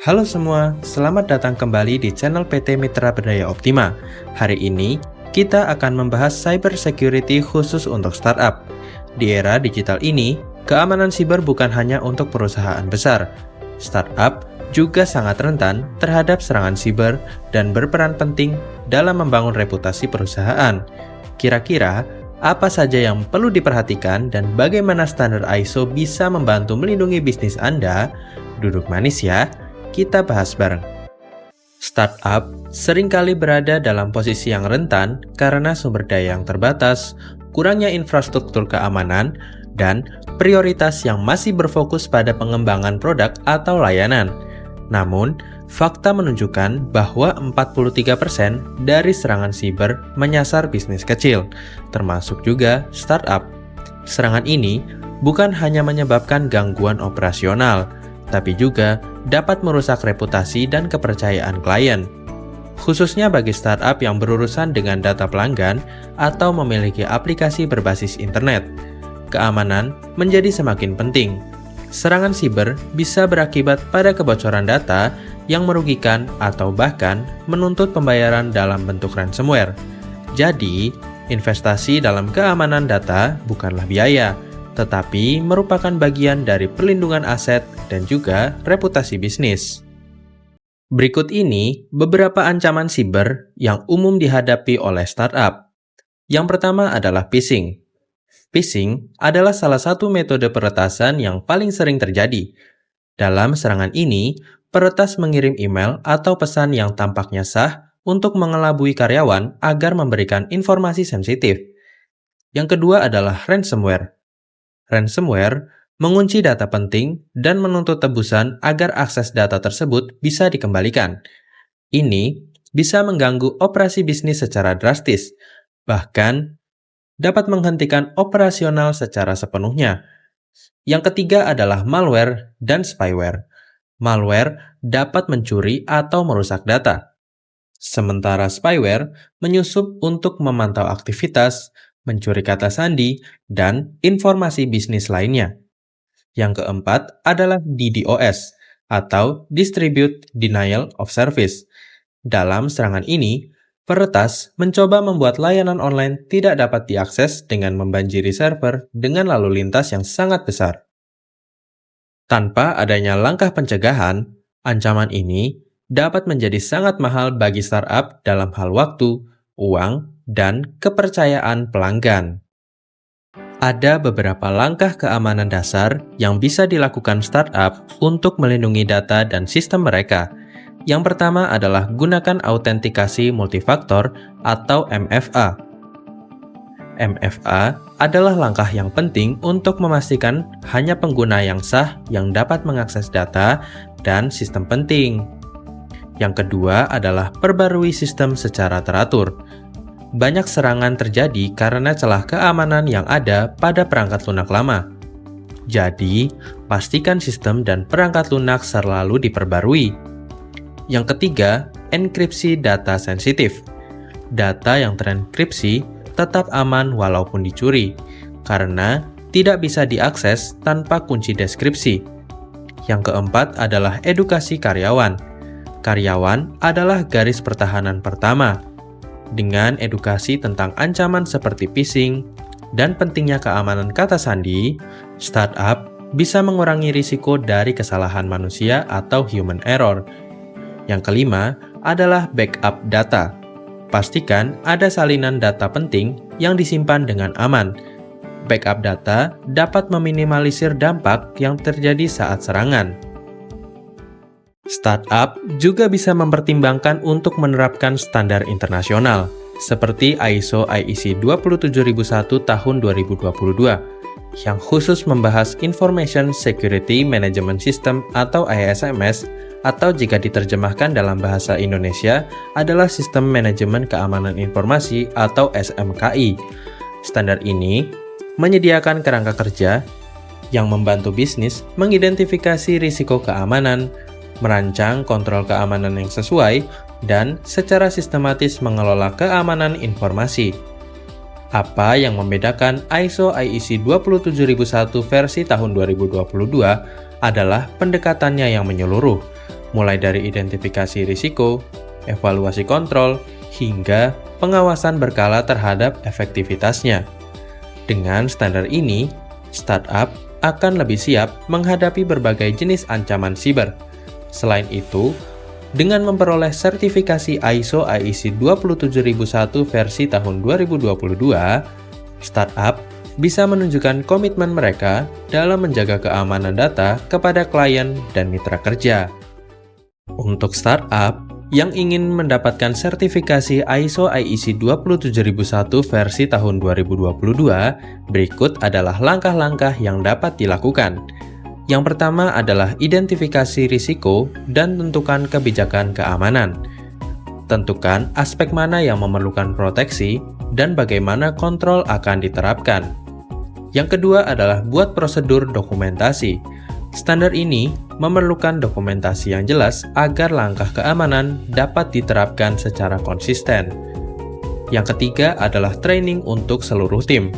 Halo semua, selamat datang kembali di channel PT Mitra Berdaya Optima. Hari ini, kita akan membahas cyber security khusus untuk startup. Di era digital ini, keamanan siber bukan hanya untuk perusahaan besar. Startup juga sangat rentan terhadap serangan siber dan berperan penting dalam membangun reputasi perusahaan. Kira-kira, apa saja yang perlu diperhatikan dan bagaimana standar ISO bisa membantu melindungi bisnis Anda? Duduk manis ya, kita bahas bareng. Startup seringkali berada dalam posisi yang rentan karena sumber daya yang terbatas, kurangnya infrastruktur keamanan, dan prioritas yang masih berfokus pada pengembangan produk atau layanan. Namun, fakta menunjukkan bahwa 43% dari serangan siber menyasar bisnis kecil, termasuk juga startup. Serangan ini bukan hanya menyebabkan gangguan operasional, tapi juga dapat merusak reputasi dan kepercayaan klien, khususnya bagi startup yang berurusan dengan data pelanggan atau memiliki aplikasi berbasis internet. Keamanan menjadi semakin penting. Serangan siber bisa berakibat pada kebocoran data yang merugikan atau bahkan menuntut pembayaran dalam bentuk ransomware. Jadi, investasi dalam keamanan data bukanlah biaya, tetapi merupakan bagian dari perlindungan aset dan juga reputasi bisnis. Berikut ini beberapa ancaman siber yang umum dihadapi oleh startup. Yang pertama adalah phishing. Phishing adalah salah satu metode peretasan yang paling sering terjadi. Dalam serangan ini, peretas mengirim email atau pesan yang tampaknya sah untuk mengelabui karyawan agar memberikan informasi sensitif. Yang kedua adalah ransomware. Ransomware mengunci data penting dan menuntut tebusan agar akses data tersebut bisa dikembalikan. Ini bisa mengganggu operasi bisnis secara drastis, bahkan dapat menghentikan operasional secara sepenuhnya. Yang ketiga adalah malware dan spyware. Malware dapat mencuri atau merusak data, sementara spyware menyusup untuk memantau aktivitas, mencuri kata sandi, dan informasi bisnis lainnya. Yang keempat adalah DDoS atau Distribute Denial of Service. Dalam serangan ini, peretas mencoba membuat layanan online tidak dapat diakses dengan membanjiri server dengan lalu lintas yang sangat besar. Tanpa adanya langkah pencegahan, ancaman ini dapat menjadi sangat mahal bagi startup dalam hal waktu, uang, dan kepercayaan pelanggan. Ada beberapa langkah keamanan dasar yang bisa dilakukan startup untuk melindungi data dan sistem mereka. Yang pertama adalah gunakan autentikasi multifaktor atau MFA. MFA adalah langkah yang penting untuk memastikan hanya pengguna yang sah yang dapat mengakses data dan sistem penting. Yang kedua adalah perbarui sistem secara teratur. Banyak serangan terjadi karena celah keamanan yang ada pada perangkat lunak lama. Jadi, pastikan sistem dan perangkat lunak selalu diperbarui. Yang ketiga, enkripsi data sensitif. Data yang terenkripsi tetap aman walaupun dicuri, karena tidak bisa diakses tanpa kunci deskripsi. Yang keempat adalah edukasi karyawan. Karyawan adalah garis pertahanan pertama. Dengan edukasi tentang ancaman seperti phishing dan pentingnya keamanan kata sandi, startup bisa mengurangi risiko dari kesalahan manusia atau human error. Yang kelima adalah backup data. Pastikan ada salinan data penting yang disimpan dengan aman. Backup data dapat meminimalisir dampak yang terjadi saat serangan. Startup juga bisa mempertimbangkan untuk menerapkan standar internasional, seperti ISO IEC 27001 tahun 2022, yang khusus membahas Information Security Management System atau ISMS, atau jika diterjemahkan dalam bahasa Indonesia adalah Sistem Manajemen Keamanan Informasi atau SMKI. Standar ini menyediakan kerangka kerja yang membantu bisnis mengidentifikasi risiko keamanan, merancang kontrol keamanan yang sesuai, dan secara sistematis mengelola keamanan informasi. Apa yang membedakan ISO IEC 27001 versi tahun 2022 adalah pendekatannya yang menyeluruh, mulai dari identifikasi risiko, evaluasi kontrol, hingga pengawasan berkala terhadap efektivitasnya. Dengan standar ini, startup akan lebih siap menghadapi berbagai jenis ancaman siber. Selain itu, dengan memperoleh sertifikasi ISO IEC 27001 versi tahun 2022, startup bisa menunjukkan komitmen mereka dalam menjaga keamanan data kepada klien dan mitra kerja. Untuk startup yang ingin mendapatkan sertifikasi ISO IEC 27001 versi tahun 2022, berikut adalah langkah-langkah yang dapat dilakukan. Yang pertama adalah identifikasi risiko dan tentukan kebijakan keamanan. Tentukan aspek mana yang memerlukan proteksi dan bagaimana kontrol akan diterapkan. Yang kedua adalah buat prosedur dokumentasi. Standar ini memerlukan dokumentasi yang jelas agar langkah keamanan dapat diterapkan secara konsisten. Yang ketiga adalah training untuk seluruh tim.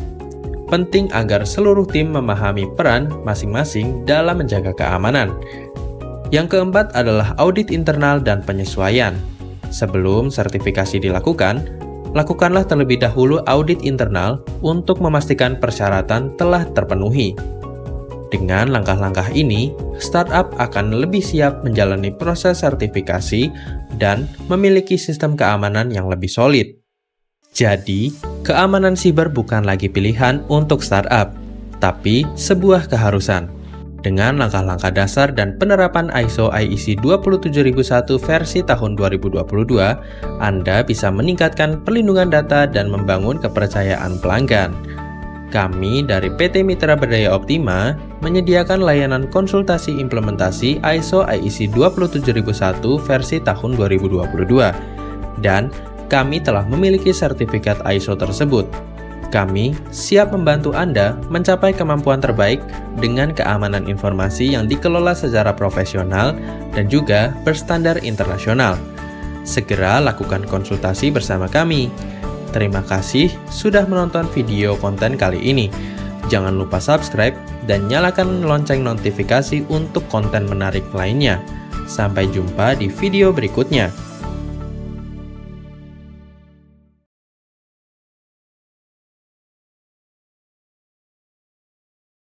Penting agar seluruh tim memahami peran masing-masing dalam menjaga keamanan. Yang keempat adalah audit internal dan penyesuaian. Sebelum sertifikasi dilakukan, lakukanlah terlebih dahulu audit internal untuk memastikan persyaratan telah terpenuhi. Dengan langkah-langkah ini, startup akan lebih siap menjalani proses sertifikasi dan memiliki sistem keamanan yang lebih solid. Jadi, keamanan siber bukan lagi pilihan untuk startup, tapi sebuah keharusan. Dengan langkah-langkah dasar dan penerapan ISO IEC 27001 versi tahun 2022, Anda bisa meningkatkan perlindungan data dan membangun kepercayaan pelanggan. Kami dari PT Mitra Berdaya Optima menyediakan layanan konsultasi implementasi ISO IEC 27001 versi tahun 2022, dan kami telah memiliki sertifikat ISO tersebut. Kami siap membantu Anda mencapai kemampuan terbaik dengan keamanan informasi yang dikelola secara profesional dan juga berstandar internasional. Segera lakukan konsultasi bersama kami. Terima kasih sudah menonton video konten kali ini. Jangan lupa subscribe dan nyalakan lonceng notifikasi untuk konten menarik lainnya. Sampai jumpa di video berikutnya.